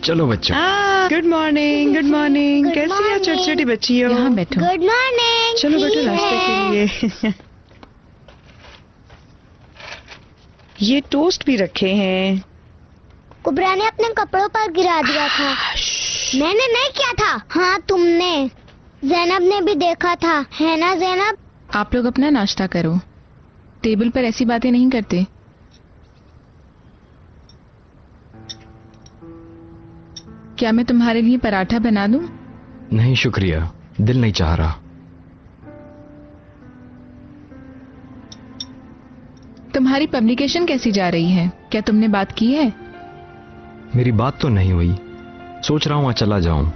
चलो बच्चों। Good morning, good morning. कैसी है छोटी छोटी बच्ची हो? यहाँ बैठो। Good morning. चलो बैठो नाश्ते के लिए। ये टोस्ट भी रखे हैं। कुबरा ने अपने कपड़ों पर गिरा दिया था। मैंने नहीं किया था। हाँ तुमने। जैनब ने भी देखा था, है ना जैनब? आप लोग अपना नाश्ता करो, टेबल पर ऐसी बातें नहीं करते। क्या मैं तुम्हारे लिए पराठा बना दूं? नहीं शुक्रिया, दिल नहीं चाह रहा। तुम्हारी पब्लिकेशन कैसी जा रही है? क्या तुमने बात की है? मेरी बात तो नहीं हुई, सोच रहा हूं वहां चला जाऊं।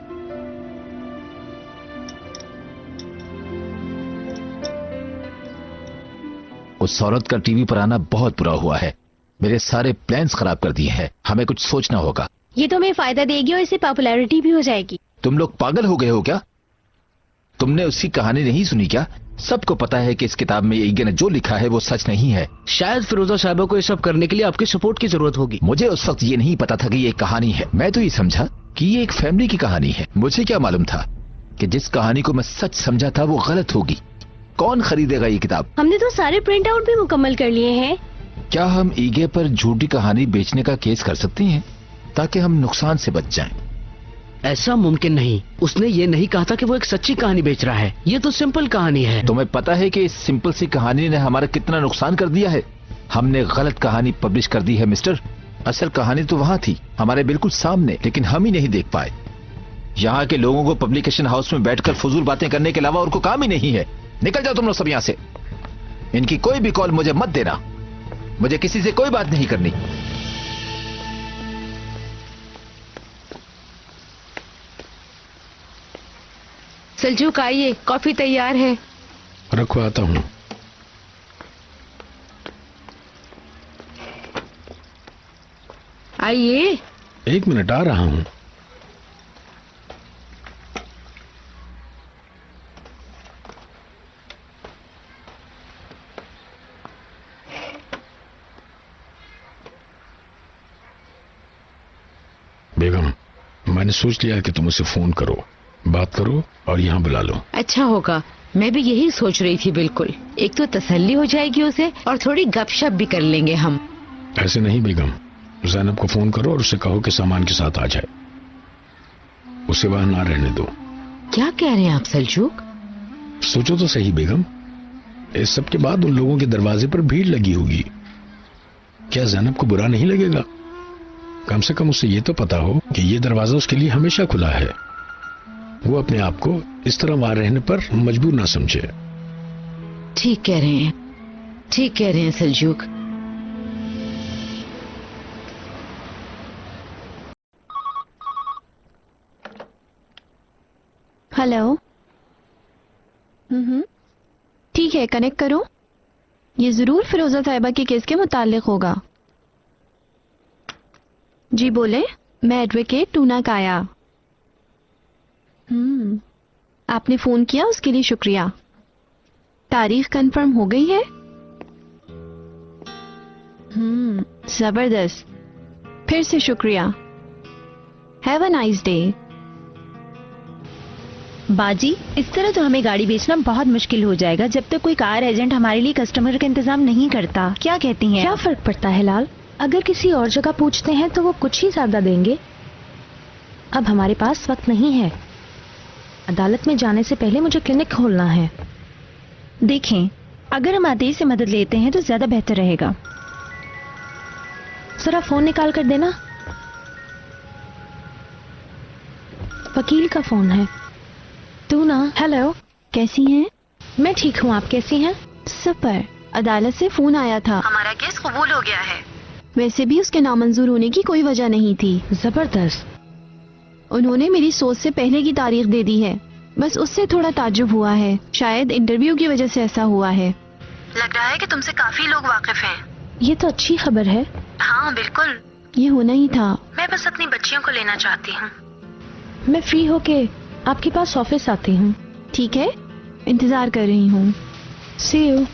उस औरत का टीवी पर आना बहुत बुरा हुआ है। मेरे सारे प्लान्स खराब कर दिए हैं। हमें कुछ सोचना होगा। ये तुम्हें फायदा देगी और इससे पॉपुलैरिटी भी हो जाएगी। तुम लोग पागल हो गए हो क्या? तुमने उसकी कहानी नहीं सुनी क्या? सबको पता है कि इस किताब में ईगे ने जो लिखा है वो सच नहीं है। शायद फिरोजा साहिबा को ये सब करने के लिए आपकी सपोर्ट की जरूरत होगी। मुझे उस वक्त ये नहीं पता था कि ये कहानी है। मैं तो ये समझा कि ये एक फैमिली की कहानी है। मुझे क्या मालूम था कि जिस कहानी को मैं सच समझा था वो गलत होगी। कौन खरीदेगा ये किताब? हमने तो सारे प्रिंट आउट भी मुकम्मल कर लिए हैं। क्या हम ईगे पर झूठी कहानी बेचने का केस कर सकते हैं ताकि हम नुकसान से बच जाएं? ऐसा मुमकिन नहीं। उसने ये नहीं कहा था कि वो एक सच्ची कहानी बेच रहा है। ये तो सिंपल कहानी है। तुम्हें पता है कि इस सिंपल सी कहानी ने हमारा कितना नुकसान कर दिया है? हमने गलत कहानी पब्लिश कर दी है मिस्टर। असल कहानी तो वहाँ थी, हमारे बिल्कुल सामने, लेकिन हम ही नहीं देख पाए। यहाँ के लोगों को पब्लिकेशन हाउस में बैठकर फजूल बातें करने के अलावा और कोई काम ही नहीं है। निकल जाओ तुम लोग सब यहाँ से। इनकी कोई भी कॉल मुझे मत देना। मुझे किसी से कोई बात नहीं करनी। सलजूक आइए, कॉफी तैयार है। रखवाता हूँ। आइए। 1 मिनट आ रहा हूँ। बेगम, मैंने सोच लिया कि तुम उसे फोन करो, बात करो और यहाँ बुला लो। अच्छा होगा, मैं भी यही सोच रही थी। बिल्कुल, एक तो तसल्ली हो जाएगी उसे और थोड़ी गपशप भी कर लेंगे हम। ऐसे नहीं बेगम, जैनब को फोन करो और उसे कहो कि सामान के साथ आ जाए। उसे वहां ना रहने दो। क्या कह रहे हैं आप सलजूक? सोचो तो सही बेगम, इस सब के बाद उन लोगों के दरवाजे पर भीड़ लगी होगी। क्या जैनब को बुरा नहीं लगेगा? कम से कम उसे ये तो पता हो कि ये दरवाजा उसके लिए हमेशा खुला है। वो अपने आप को इस तरह वहां रहने पर मजबूर ना समझे। ठीक कह रहे हैं, ठीक कह रहे हैं सलजूक। हेलो। ठीक है, कनेक्ट करो। ये जरूर फिरोजा साहिबा के केस के मुतालिक होगा। जी बोले, मैं एडवोकेट टूना काया। आपने फोन किया, उसके लिए शुक्रिया। तारीख कंफर्म हो गई है? जबरदस्त, फिर से शुक्रिया। Have a nice day. बाजी, इस तरह तो हमें गाड़ी बेचना बहुत मुश्किल हो जाएगा जब तक कोई कार एजेंट हमारे लिए कस्टमर का इंतजाम नहीं करता। क्या कहती हैं? क्या फर्क पड़ता है लाल? अगर किसी और जगह पूछते हैं तो वो कुछ ही ज्यादा देंगे। अब हमारे पास वक्त नहीं है। अदालत में जाने से पहले मुझे क्लिनिक खोलना है। देखें, अगर हम आदेश से मदद लेते हैं तो ज्यादा बेहतर रहेगा। जरा फोन निकाल कर देना। वकील का फोन है। तू ना। हेलो, कैसी हैं? मैं ठीक हूँ, आप कैसी हैं? सुपर। अदालत से फोन आया था, हमारा केस कबूल हो गया है। वैसे भी उसके नामंजूर होने की कोई वजह नहीं थी। जबरदस्त। उन्होंने मेरी सोच से पहले की तारीख दे दी है। बस उससे थोड़ा ताज्जुब हुआ है। शायद इंटरव्यू की वजह से ऐसा हुआ है। लग रहा है कि तुमसे काफी लोग वाकिफ हैं। ये तो अच्छी खबर है। हाँ बिल्कुल, ये होना ही था। मैं बस अपनी बच्चियों को लेना चाहती हूँ। मैं फ्री होके आपके पास ऑफिस आती हूँ। ठीक है, इंतजार कर रही हूँ। सी यू।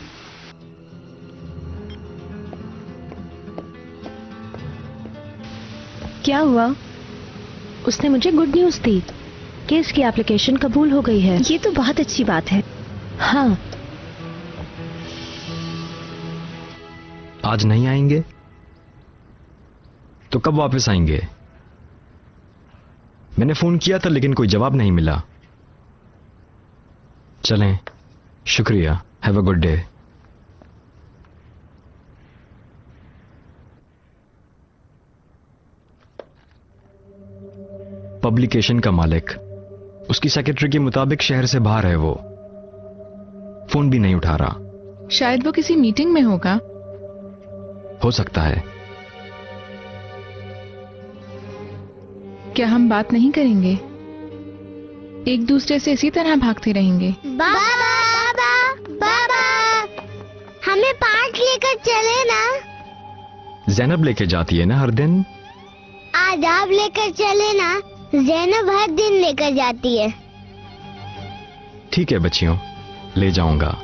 क्या हुआ? उसने मुझे गुड न्यूज दी। केस की एप्लीकेशन कबूल हो गई है। ये तो बहुत अच्छी बात है। हाँ, आज नहीं आएंगे तो कब वापस आएंगे? मैंने फोन किया था लेकिन कोई जवाब नहीं मिला। चलें, शुक्रिया, have a good day. Publication का मालिक, उसकी सेक्रेटरी के मुताबिक शहर से बाहर है वो। फोन भी नहीं उठा रहा। शायद वो किसी मीटिंग में होगा। हो सकता है। क्या हम बात नहीं करेंगे? एक दूसरे से इसी तरह भागते रहेंगे? बाबा बाबा बाबा, हमें पार्क लेकर चले ना। जैनब लेके जाती है ना हर दिन। आज आप लेकर चले ना। जैनब हर दिन लेकर जाती है। ठीक है बच्चियों, ले जाऊंगा।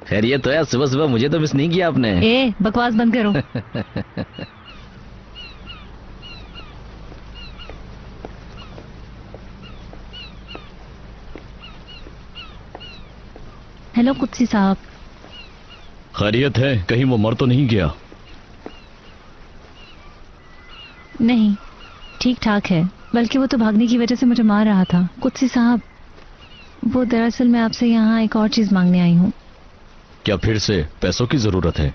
खैरियत तो है? सुबह सुबह मुझे तो मिस नहीं किया आपने। ए, बकवास बंद करो। हेलो कुत्सी साहब। खैरियत है? कहीं वो मर तो नहीं गया? नहीं, ठीक ठाक है। बल्कि वो तो भागने की वजह से मुझे मार रहा था। कुत्सी साहब, वो दरअसल मैं आपसे यहाँ एक और चीज मांगने आई हूँ। क्या फिर से पैसों की जरूरत है?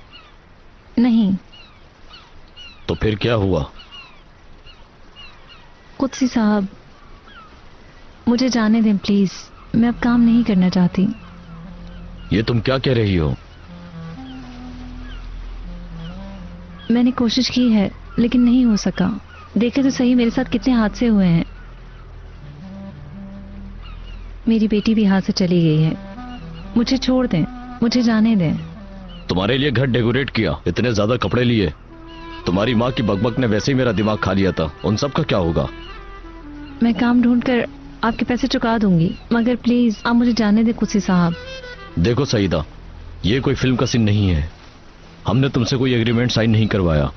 नहीं। तो फिर क्या हुआ? कुत्सी साहब, मुझे जाने दें प्लीज। मैं अब काम नहीं करना चाहती। ये तुम क्या कह रही हो? मैंने कोशिश की है लेकिन नहीं हो सका। देखे तो सही मेरे साथ कितने हादसे हुए हैं। मेरी बेटी भी हाथ से चली गई है। मुझे छोड़ दें, मुझे जाने दें। तुम्हारे लिए घर डेकोरेट किया, इतने ज्यादा कपड़े लिए। तुम्हारी माँ की बकबक ने वैसे ही मेरा दिमाग खा लिया था। उन सब का क्या होगा? मैं काम ढूंढकर आपके पैसे चुका दूंगी, मगर प्लीज आप मुझे जाने दें कुत्सी साहब। देखो सईदा, ये कोई फिल्म का सीन नहीं है। हमने तुमसे कोई एग्रीमेंट साइन नहीं करवाया।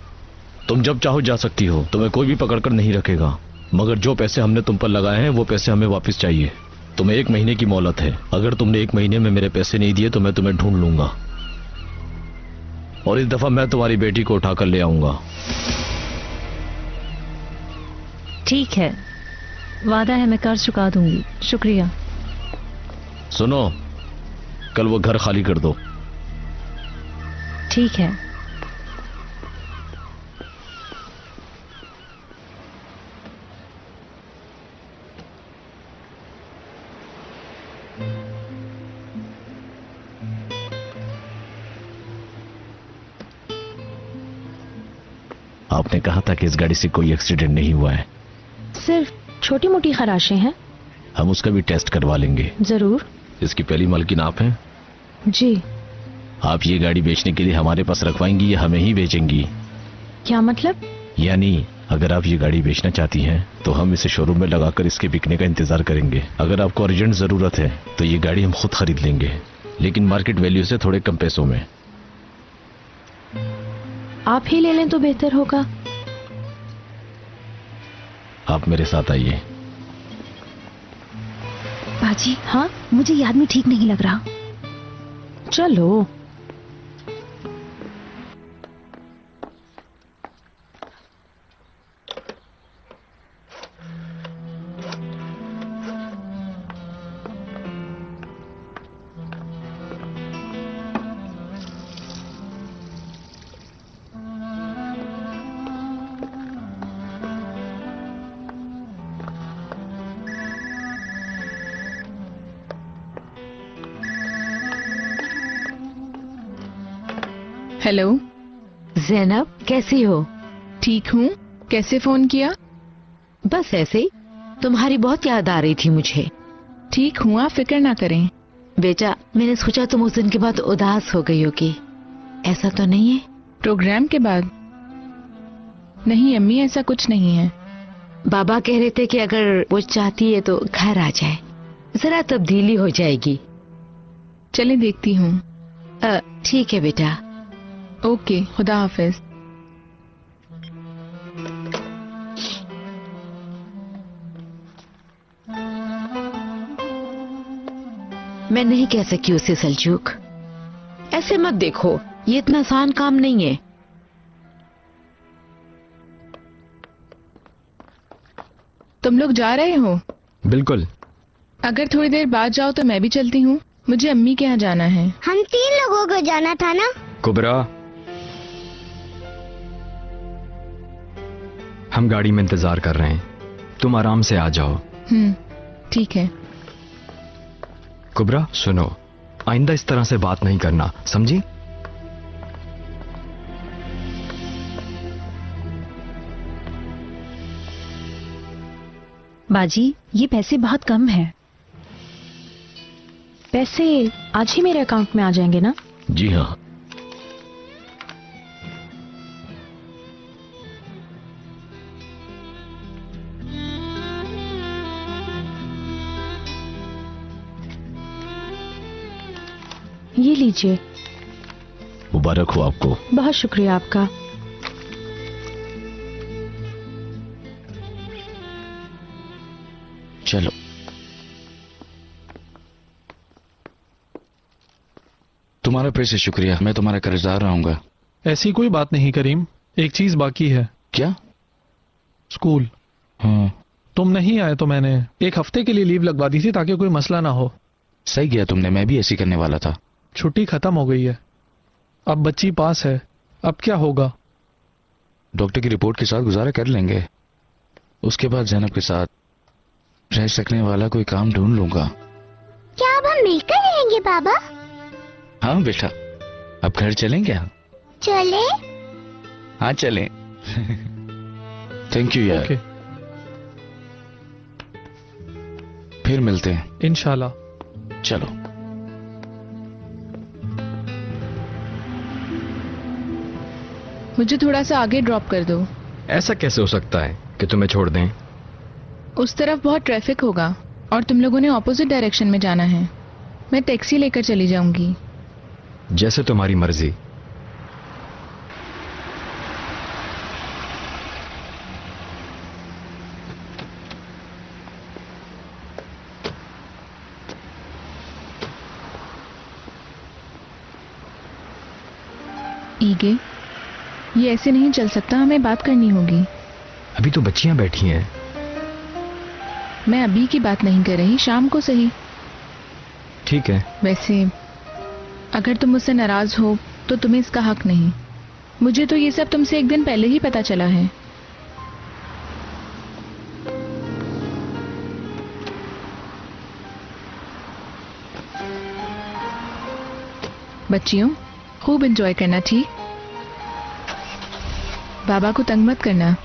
तुम जब चाहो जा सकती हो, तुम्हें कोई भी पकड़कर नहीं रखेगा। मगर जो पैसे हमने तुम पर लगाए हैं वो पैसे हमें वापस चाहिए। तुम्हें 1 महीने की मोहलत है। अगर तुमने 1 महीने में मेरे पैसे नहीं दिए तो मैं तुम्हें ढूंढ लूंगा और इस दफा मैं तुम्हारी बेटी को उठाकर ले आऊंगा। ठीक है, वादा है मैं कर्ज चुका दूंगी। शुक्रिया। सुनो, कल वो घर खाली कर दो। ठीक है। आपने कहा था कि इस गाड़ी से कोई एक्सीडेंट नहीं हुआ है। सिर्फ छोटी मोटी खराशें हैं। हम उसका भी टेस्ट करवा लेंगे। जरूर। इसकी पहली मालकिन आप हैं? जी। आप ये गाड़ी बेचने के लिए हमारे पास रखवाएंगी या हमें ही बेचेंगी? क्या मतलब? यानी अगर आप ये गाड़ी बेचना चाहती हैं तो हम इसे शोरूम में लगाकर इसके बिकने का इंतजार करेंगे। अगर आपको अर्जेंट जरूरत है तो ये गाड़ी हम खुद खरीद लेंगे, लेकिन मार्केट वैल्यू से थोड़े कम पैसों में। आप ही ले लें तो बेहतर होगा। आप मेरे साथ आइए। बाजी, हाँ, मुझे ये आदमी ठीक नहीं लग रहा। चलो। हेलो जैनब, कैसी हो? ठीक हूँ। कैसे फोन किया? बस ऐसे ही। तुम्हारी बहुत याद आ रही थी मुझे। ठीक हूँ, आप फिक्र ना करें। बेटा, मैंने सोचा तुम उस दिन के बाद उदास हो गई होगी। ऐसा तो नहीं है? प्रोग्राम के बाद? नहीं अम्मी, ऐसा कुछ नहीं है। बाबा कह रहे थे कि अगर वो चाहती है तो घर आ जाए, जरा तब्दीली हो जाएगी। चले देखती हूँ। ठीक है बेटा। ओके, खुदा हाफिज। मैं नहीं कह सकी उसे सलजूक, ऐसे मत देखो, ये इतना आसान काम नहीं है। तुम लोग जा रहे हो? बिल्कुल। अगर थोड़ी देर बाद जाओ तो मैं भी चलती हूँ, मुझे अम्मी के यहाँ जाना है। हम 3 लोगों को जाना था ना। कुबरा, हम गाड़ी में इंतजार कर रहे हैं, तुम आराम से आ जाओ। ठीक है। कुबरा सुनो, आइंदा इस तरह से बात नहीं करना, समझी? बाजी, ये पैसे बहुत कम है। पैसे आज ही मेरे अकाउंट में आ जाएंगे ना? जी हाँ। ये लीजिए। मुबारक हो आपको। बहुत शुक्रिया आपका। चलो। तुम्हारा फिर से शुक्रिया, मैं तुम्हारा कर्जदार रहूंगा। ऐसी कोई बात नहीं करीम, एक चीज बाकी है। क्या? स्कूल। हाँ। तुम नहीं आए तो मैंने 1 हफ्ते के लिए लीव लगवा दी थी ताकि कोई मसला ना हो। सही किया तुमने, मैं भी ऐसी करने वाला था। छुट्टी खत्म हो गई है, अब बच्ची पास है, अब क्या होगा? डॉक्टर की रिपोर्ट के साथ गुजारा कर लेंगे, उसके बाद जैनब के साथ रह सकने वाला कोई काम ढूंढ लूंगा। क्या अब हम मिलकर रहेंगे बाबा? हाँ बेटा, अब घर चलें क्या? चले? हाँ चलें। थैंक यू यार। ओके, फिर मिलते हैं इंशाल्लाह। चलो। मुझे थोड़ा सा आगे ड्रॉप कर दो। ऐसा कैसे हो सकता है कि तुम्हें छोड़ दें? उस तरफ बहुत ट्रैफिक होगा और तुम लोगों ने ऑपोजिट डायरेक्शन में जाना है। मैं टैक्सी लेकर चली जाऊंगी। जैसे तुम्हारी मर्जी। ईगे, ये ऐसे नहीं चल सकता, हमें बात करनी होगी। अभी तो बच्चियां बैठी हैं। मैं अभी की बात नहीं कर रही, शाम को सही। ठीक है। वैसे अगर तुम मुझसे नाराज हो तो तुम्हें इसका हक नहीं। मुझे तो ये सब तुमसे 1 दिन पहले ही पता चला है। बच्चियों, खूब एंजॉय करना, ठीक? बाबा को तंग मत करना।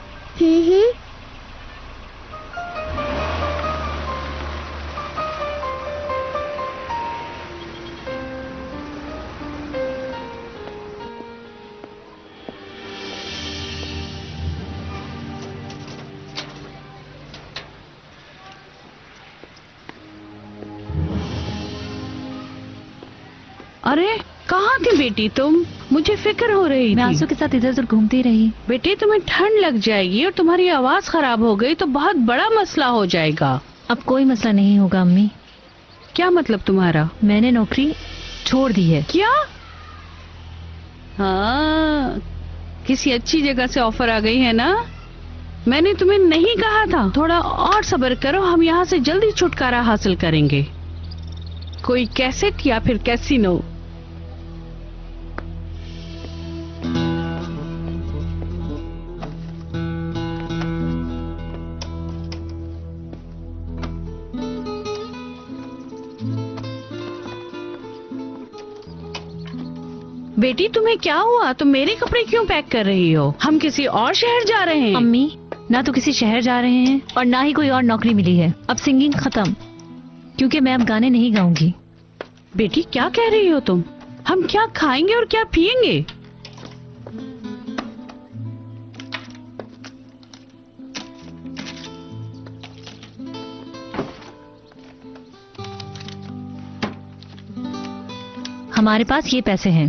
अरे कहाँ थी बेटी तुम? मुझे फिक्र हो रही मैं थी। आंसू के साथ इधर उधर घूमती रही। बेटे तुम्हें ठंड लग जाएगी और तुम्हारी आवाज खराब हो गई तो बहुत बड़ा मसला हो जाएगा। अब कोई मसला नहीं होगा अम्मी। क्या मतलब तुम्हारा? मैंने नौकरी छोड़ दी है। क्या? हाँ, किसी अच्छी जगह से ऑफर आ गई है ना? मैंने तुम्हें नहीं कहा था? थोड़ा और सब्र करो, हम यहाँ से जल्दी छुटकारा हासिल करेंगे। कोई कैसेट या फिर कैसीनो। बेटी तुम्हें क्या हुआ? तुम मेरे कपड़े क्यों पैक कर रही हो? हम किसी और शहर जा रहे हैं। अम्मी, ना तो किसी शहर जा रहे हैं और ना ही कोई और नौकरी मिली है। अब सिंगिंग खत्म, क्योंकि मैं अब गाने नहीं गाऊंगी। बेटी क्या कह रही हो तुम? हम क्या खाएंगे और क्या पिएंगे? हमारे पास ये पैसे हैं।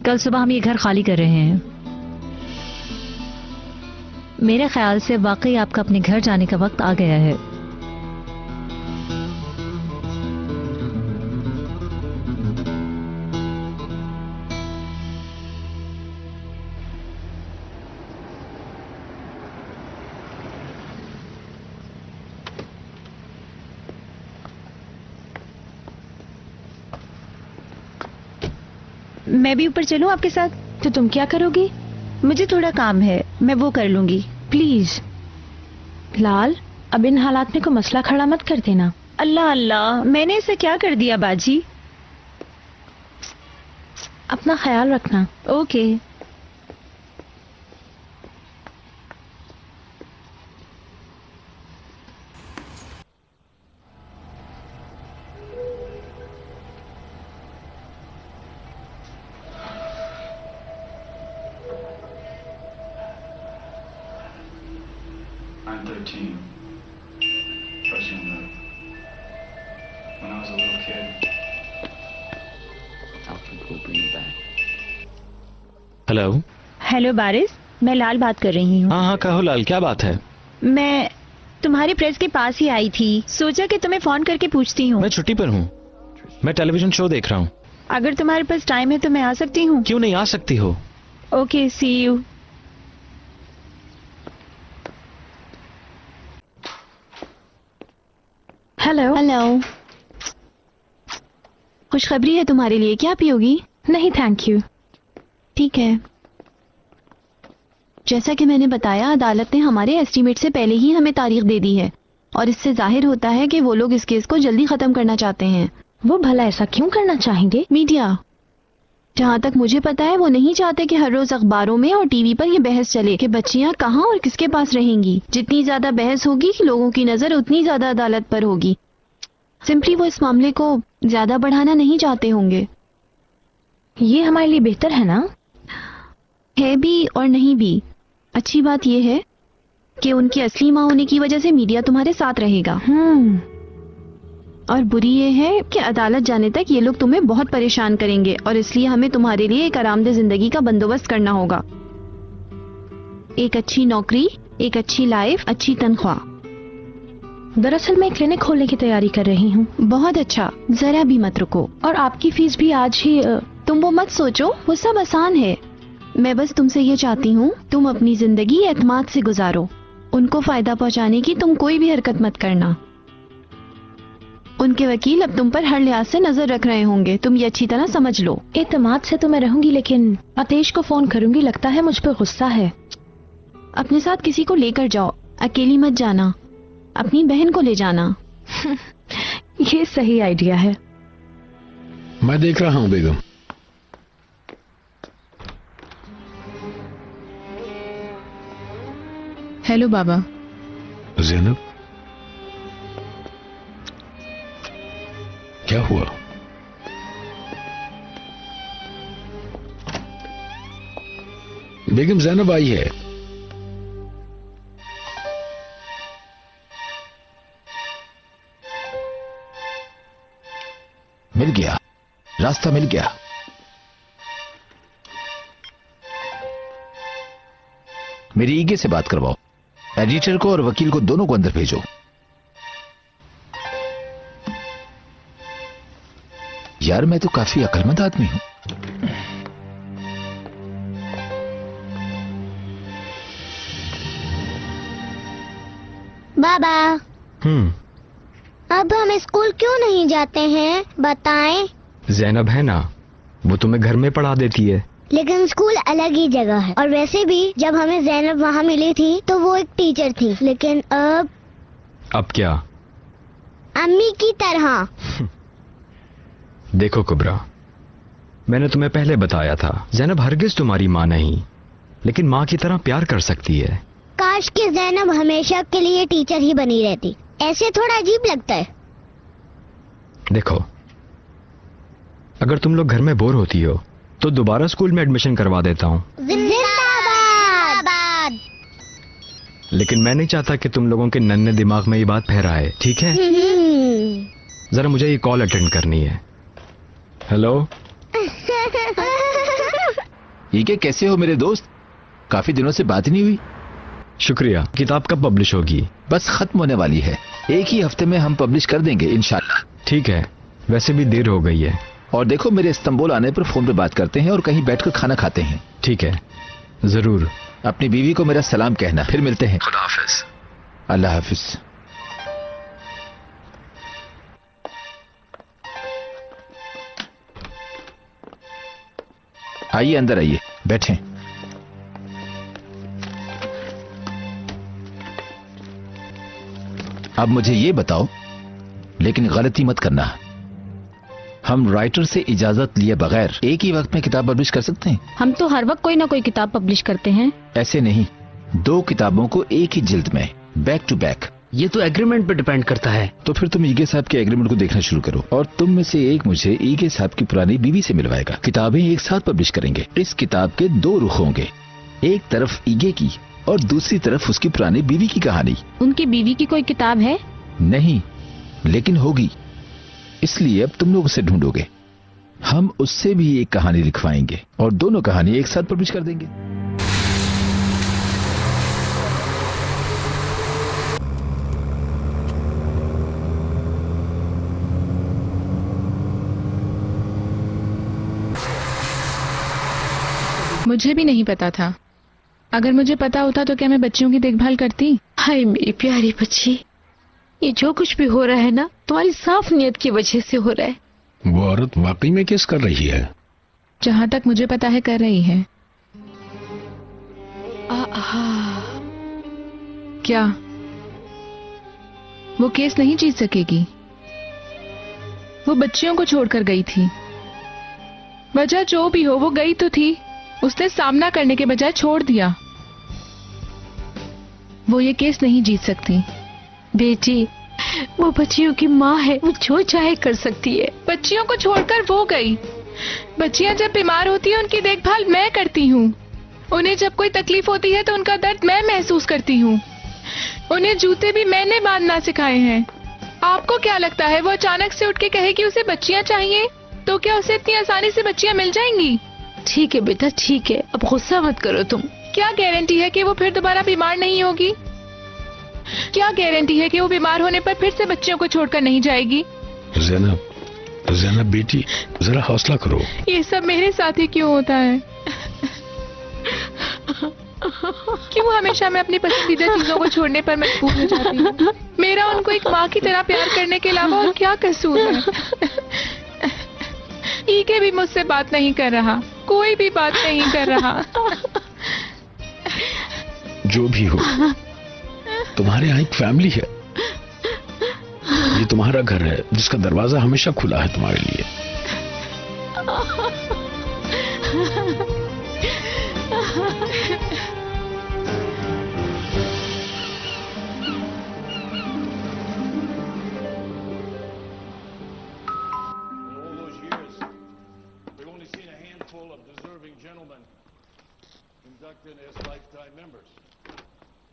कल सुबह हम ये घर खाली कर रहे हैं। मेरे ख्याल से वाकई आपका अपने घर जाने का वक्त आ गया है। मैं भी ऊपर चलूं आपके साथ? तो तुम क्या करोगी? मुझे थोड़ा काम है, मैं वो कर लूंगी। प्लीज लाल, अब इन हालात में कोई मसला खड़ा मत कर देना। अल्लाह अल्लाह, मैंने ऐसा क्या कर दिया बाजी? अपना ख्याल रखना। Okay. I'm 13. First young love. When I was a little kid, Alfred will bring you back. Hello. Hello बारिश, मैं लाल बात कर रही हूँ। हाँ हाँ कहो लाल, क्या बात है? मैं तुम्हारी प्रेस के पास ही आई थी, सोचा कि तुम्हें फोन करके पूछती हूँ। मैं छुट्टी पर हूँ, मैं टेलीविजन शो देख रहा हूँ। अगर तुम्हारे पास टाइम है तो मैं आ सकती हूँ? क्यों नहीं आ सकती हो? Okay, see you. Hello. Hello. खुशखबरी है तुम्हारे लिए, क्या पियोगी? नहीं थैंक यू। ठीक है। जैसा कि मैंने बताया, अदालत ने हमारे एस्टीमेट से पहले ही हमें तारीख दे दी है और इससे जाहिर होता है कि वो लोग इस केस को जल्दी खत्म करना चाहते हैं। वो भला ऐसा क्यों करना चाहेंगे? मीडिया, जहाँ तक मुझे पता है, वो नहीं चाहते कि हर रोज अखबारों में और टीवी पर ये बहस चले कि बच्चियाँ कहाँ और किसके पास रहेंगी। जितनी ज्यादा बहस होगी, लोगों की नजर उतनी ज्यादा अदालत पर होगी। सिंपली वो इस मामले को ज्यादा बढ़ाना नहीं चाहते होंगे। ये हमारे लिए बेहतर है ना? है भी और नहीं भी। अच्छी बात यह है कि उनकी असली माँ होने की वजह से मीडिया तुम्हारे साथ रहेगा। और बुरी ये है कि अदालत जाने तक ये लोग तुम्हें बहुत परेशान करेंगे और इसलिए हमें तुम्हारे लिए एक आरामदेह जिंदगी का बंदोबस्त करना होगा। एक अच्छी नौकरी, एक अच्छी लाइफ, अच्छी तनख्वाह। दरअसल मैं क्लिनिक खोलने की तैयारी कर रही हूँ। बहुत अच्छा, जरा भी मत रुको। और आपकी फीस भी आज ही। तुम वो मत सोचो, वो सब आसान है। मैं बस तुमसे ये चाहती हूँ, तुम अपनी जिंदगी एतमाद से गुजारो। उनको फायदा पहुँचाने की तुम कोई भी हरकत मत करना। उनके वकील अब तुम पर हर लिहाज से नजर रख रहे होंगे, तुम ये अच्छी तरह समझ लो। एतमाद से तो मैं रहूंगी, लेकिन आतेश को फोन करूंगी, लगता है मुझ पर गुस्सा है। अपने साथ किसी को लेकर जाओ, अकेली मत जाना। अपनी बहन को ले जाना। ये सही आइडिया है। मैं देख रहा हूं बेगम। हेलो बाबा। ज़ैनब, क्या हुआ? बेगम ज़ैनब आई है। मिल गया, रास्ता मिल गया। मेरी ईगे से बात करवाओ। एडिटर को और वकील को दोनों को अंदर भेजो। यार मैं तो काफी अक्लमंद आदमी हूं। बाबा, अब हम स्कूल क्यों नहीं जाते हैं, बताएं? जैनब है ना, वो तुम्हें घर में पढ़ा देती है। लेकिन स्कूल अलग ही जगह है। और वैसे भी जब हमें जैनब वहाँ मिली थी तो वो एक टीचर थी, लेकिन अब क्या? अम्मी की तरह। देखो कुबरा, मैंने तुम्हें पहले बताया था, जैनब हरगिज तुम्हारी माँ नहीं, लेकिन माँ की तरह प्यार कर सकती है। काश कि जैनब हमेशा के लिए टीचर ही बनी रहती, ऐसे थोड़ा अजीब लगता है। देखो, अगर तुम लोग घर में बोर होती हो तो दोबारा स्कूल में एडमिशन करवा देता हूँ। जिंदाबाद। लेकिन मैं नहीं चाहता कि तुम लोगों के नन्हे दिमाग में ये बात फहराए, ठीक है? जरा मुझे ये कॉल अटेंड करनी है। हेलो। ये कैसे हो मेरे दोस्त? काफी दिनों से बात नहीं हुई। शुक्रिया। किताब कब पब्लिश होगी? बस खत्म होने वाली है, एक ही हफ्ते में हम पब्लिश कर देंगे इंशाल्लाह। ठीक है, वैसे भी देर हो गई है। और देखो, मेरे इस्तांबुल आने पर फोन पे बात करते हैं और कहीं बैठकर खाना खाते हैं। ठीक है, जरूर। अपनी बीवी को मेरा सलाम कहना। फिर मिलते हैं। खुदा हाफिज। अल्लाह हाफिज। आइए, अंदर आइए, बैठें। अब मुझे ये बताओ, लेकिन गलती मत करना, हम राइटर से इजाजत लिए बगैर एक ही वक्त में किताब पब्लिश कर सकते हैं? हम तो हर वक्त कोई ना कोई किताब पब्लिश करते हैं। ऐसे नहीं, 2 किताबों को एक ही जिल्द में, बैक टू बैक। ये तो एग्रीमेंट पे डिपेंड करता है। तो फिर तुम ईगे साहब के एग्रीमेंट को देखना शुरू करो और तुम में से एक मुझे ईगे साहब की पुरानी बीवी से मिलवाएगा। किताबें एक साथ पब्लिश करेंगे। इस किताब के 2 रुख होंगे, एक तरफ ईगे की और दूसरी तरफ उसकी पुरानी बीवी की कहानी। उनकी बीवी की कोई किताब है? नहीं, लेकिन होगी, इसलिए अब तुम लोग उसे ढूंढोगे। हम उससे भी एक कहानी लिखवाएंगे और दोनों कहानी एक साथ पब्लिश कर देंगे। मुझे भी नहीं पता था। अगर मुझे पता होता तो क्या मैं बच्चियों की देखभाल करती? हाय मेरी प्यारी बच्ची, ये जो कुछ भी हो रहा है ना, तुम्हारी साफ नीयत की वजह से हो रहा है। वो औरत वाकई में किस कर रही है? जहाँ तक मुझे पता है कर रही है। क्या वो केस नहीं जीत सकेगी? वो बच्चियों को छोड़कर गई थी। वजह जो भी हो, वो गई तो थी। उसने सामना करने के बजाय छोड़ दिया। वो ये केस नहीं जीत सकती। बेटी, वो बच्चियों की माँ है, वो जो चाहे कर सकती है। बच्चियों को छोड़कर वो गई। बच्चियां जब बीमार होती हैं उनकी देखभाल मैं करती हूँ। उन्हें जब कोई तकलीफ होती है तो उनका दर्द मैं महसूस करती हूँ। उन्हें जूते भी मैंने बांधना सिखाए हैं। आपको क्या लगता है वो अचानक से उठ के कहे कि उसे बच्चियां चाहिए तो क्या उसे इतनी आसानी से बच्चियां मिल जाएंगी? ठीक है बेटा, ठीक है, अब गुस्सा मत करो तुम। क्या गारंटी है कि वो फिर दोबारा बीमार नहीं होगी? क्या गारंटी है कि वो बीमार होने पर फिर से बच्चियों को छोड़कर नहीं जाएगी? ज़ैनब बेटी, जरा हौसला करो। ये सब मेरे साथ ही क्यों होता है? क्यों हमेशा मैं अपनी पसंदीदा चीजों को छोड़ने पर मजबूर हो जाती हूँ? मेरा उनको एक माँ की तरह प्यार करने के अलावा और क्या कसूर है? ईके भी मुझसे बात नहीं कर रहा, कोई भी बात नहीं कर रहा। जो भी हो, तुम्हारे यहाँ एक फैमिली है। ये तुम्हारा घर है जिसका दरवाजा हमेशा खुला है तुम्हारे लिए।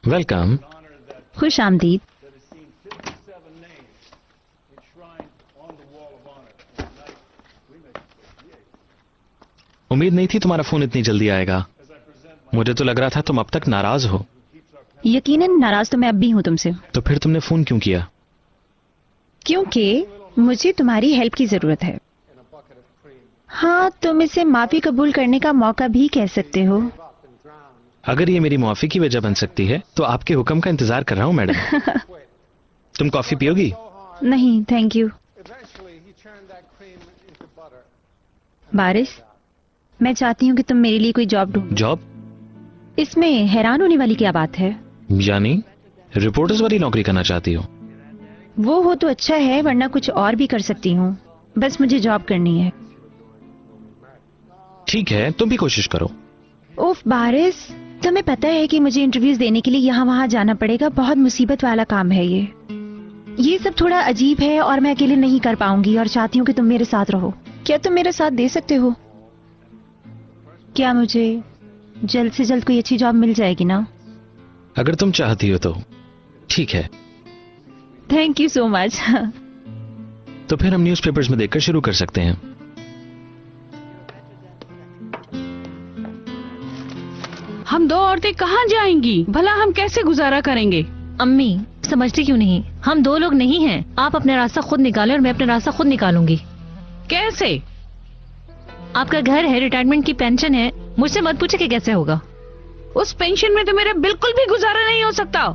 वेलकम। खुश आमदीद। उम्मीद नहीं थी तुम्हारा फोन इतनी जल्दी आएगा। मुझे तो लग रहा था तुम अब तक नाराज हो। यकीनन नाराज तो मैं अब भी हूँ तुमसे। तो फिर तुमने फोन क्यों किया? क्योंकि मुझे तुम्हारी हेल्प की जरूरत है। हाँ, तुम इसे माफी कबूल करने का मौका भी कह सकते हो। अगर ये मेरी माफी की वजह बन सकती है तो आपके हुक्म का इंतजार कर रहा हूँ मैडम। तुम कॉफी पियोगी? नहीं थैंक यू। बारिश, मैं चाहती हूँ कि तुम मेरे लिए कोई जॉब ढूंढो। जॉब? इसमें हैरान होने वाली क्या बात है? यानी रिपोर्टर्स वाली नौकरी करना चाहती हो? वो हो तो अच्छा है, वरना कुछ और भी कर सकती हूँ। बस मुझे जॉब करनी है। ठीक है, तुम भी कोशिश करो। उफ बारिश, तुम्हें पता है कि मुझे इंटरव्यूज देने के लिए यहाँ वहाँ जाना पड़ेगा। बहुत मुसीबत वाला काम है ये सब थोड़ा अजीब है और मैं अकेले नहीं कर पाऊंगी और चाहती हूँ कि तुम मेरे साथ रहो। क्या तुम मेरा साथ दे सकते हो? क्या मुझे जल्द से जल्द कोई अच्छी जॉब मिल जाएगी ना? अगर तुम चाहती हो तो ठीक है। Thank you so much. तो फिर हम न्यूज़पेपर्स में देखकर शुरू कर सकते हैं। हम दो औरतें कहाँ जाएंगी? भला हम कैसे गुजारा करेंगे? अम्मी समझती क्यों नहीं? हम दो लोग नहीं हैं। आप अपना रास्ता खुद निकालें और मैं अपना रास्ता खुद निकालूंगी। कैसे? आपका घर है, रिटायरमेंट की पेंशन है, मुझसे मत पूछे कि कैसे होगा। उस पेंशन में तो मेरा बिल्कुल भी गुजारा नहीं हो सकता।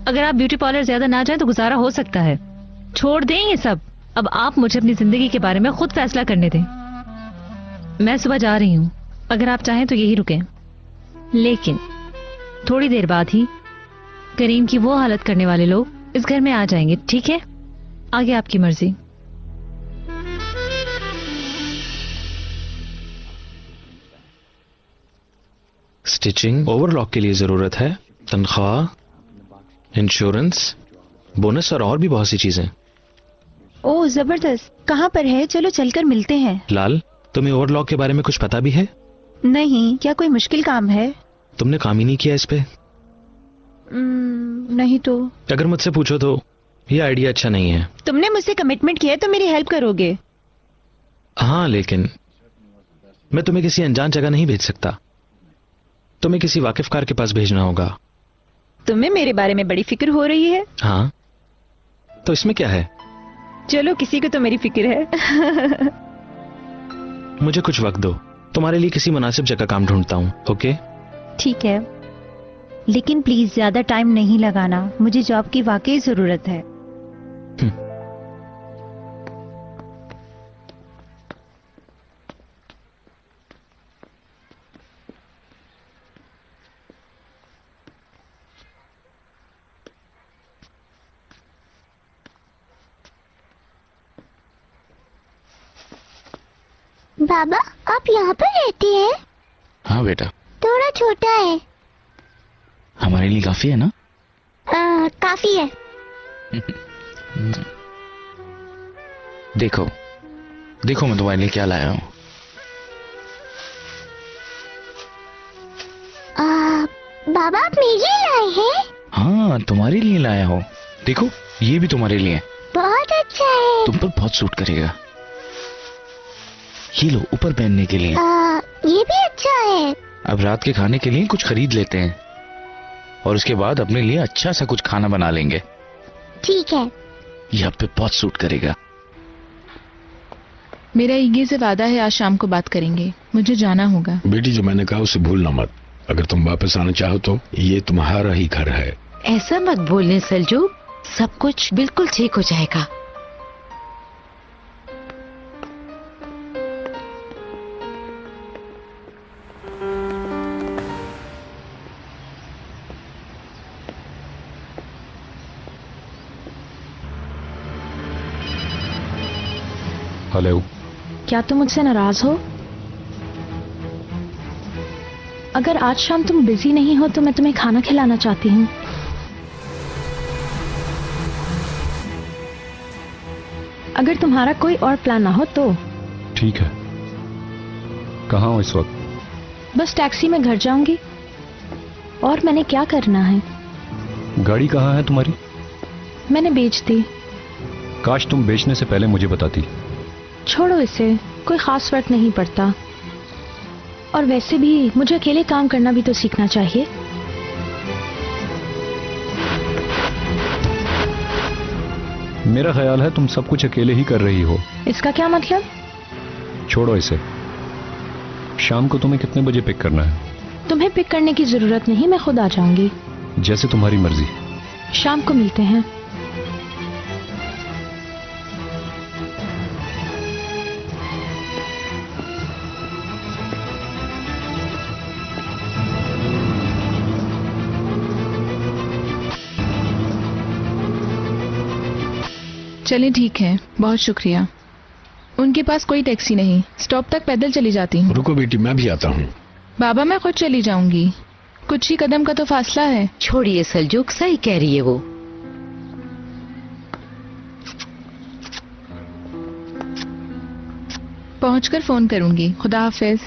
अगर आप ब्यूटी पार्लर ज्यादा ना जाए तो गुजारा हो सकता है। छोड़ दें ये सब। अब आप मुझे अपनी जिंदगी के बारे में खुद फैसला करने दें। मैं सुबह जा रही हूँ, अगर आप चाहें तो यही रुकें, लेकिन थोड़ी देर बाद ही करीम की वो हालत करने वाले लोग इस घर में आ जाएंगे, ठीक है? आगे आपकी मर्जी। स्टिचिंग, ओवरलॉक के लिए जरूरत है, तनख्वाह, इंश्योरेंस, बोनस और भी बहुत सी चीजें। ओह जबरदस्त, कहाँ पर है? चलो चलकर मिलते हैं। लाल, तुम्हें ओवरलॉक के बारे में कुछ पता भी है? नहीं, क्या कोई मुश्किल काम है? तुमने काम ही नहीं किया इस पे? नहीं तो। अगर मुझसे पूछो तो ये आइडिया अच्छा नहीं है। तुमने मुझसे कमिटमेंट किया है तो मेरी हेल्प करोगे। हाँ, लेकिन मैं तुम्हें किसी अनजान जगह नहीं भेज सकता। तुम्हें किसी वाकिफकार के पास भेजना होगा। तुम्हें मेरे बारे में बड़ी फिक्र हो रही है? हाँ, तो इसमें क्या है? चलो, किसी को तो मेरी फिक्र है। मुझे कुछ वक्त दो, तुम्हारे लिए किसी मुनासिब जगह काम ढूंढता हूँ। ओके? ठीक है, लेकिन प्लीज ज्यादा टाइम नहीं लगाना। मुझे जॉब की वाकई जरूरत है। बाबा, आप यहाँ पर रहते हैं? हाँ बेटा। थोड़ा छोटा है। हमारे लिए काफी है ना? काफी है। देखो देखो, मैं तुम्हारे लिए क्या लाया हूँ। बाबा, आप मेरे लिए लाए हैं? हाँ, तुम्हारे लिए लाया हूँ। देखो, ये भी तुम्हारे लिए। बहुत अच्छा है। तुम पर बहुत सूट करेगा। ये लो, ऊपर पहनने के लिए। ये भी अच्छा है। अब रात के खाने के लिए कुछ खरीद लेते हैं और उसके बाद अपने लिए अच्छा सा कुछ खाना बना लेंगे। ठीक है। ये आप पे बहुत सूट करेगा। मेरा ईगे से वादा है, आज शाम को बात करेंगे। मुझे जाना होगा। बेटी, जो मैंने कहा उसे भूलना मत। अगर तुम वापस आना चाहो तो ये तुम्हारा ही घर है। ऐसा मत बोलने सलजू, सब कुछ बिल्कुल ठीक हो जाएगा। हेलो। क्या तुम मुझसे नाराज हो? अगर आज शाम तुम बिजी नहीं हो तो मैं तुम्हें खाना खिलाना चाहती हूँ। अगर तुम्हारा कोई और प्लान ना हो तो। ठीक है। कहाँ हो इस वक्त? बस टैक्सी में घर जाऊंगी। और मैंने क्या करना है? गाड़ी कहाँ है तुम्हारी? मैंने बेच दी। काश तुम बेचने से पहले मुझे बताती। छोड़ो इसे, कोई खास फर्क नहीं पड़ता। और वैसे भी मुझे अकेले काम करना भी तो सीखना चाहिए। मेरा ख्याल है तुम सब कुछ अकेले ही कर रही हो। इसका क्या मतलब? छोड़ो इसे। शाम को तुम्हें कितने बजे पिक करना है? तुम्हें पिक करने की जरूरत नहीं, मैं खुद आ जाऊंगी। जैसे तुम्हारी मर्जी। शाम को मिलते हैं। चलिए ठीक है, बहुत शुक्रिया। उनके पास कोई टैक्सी नहीं, स्टॉप तक पैदल चली जाती हूँ। रुको बेटी, मैं भी आता हूँ। बाबा, मैं खुद चली जाऊंगी, कुछ ही कदम का तो फासला है। छोड़िए सलजूक, सही कह रही है वो। पहुंचकर फोन करूंगी। खुदा हाफिज।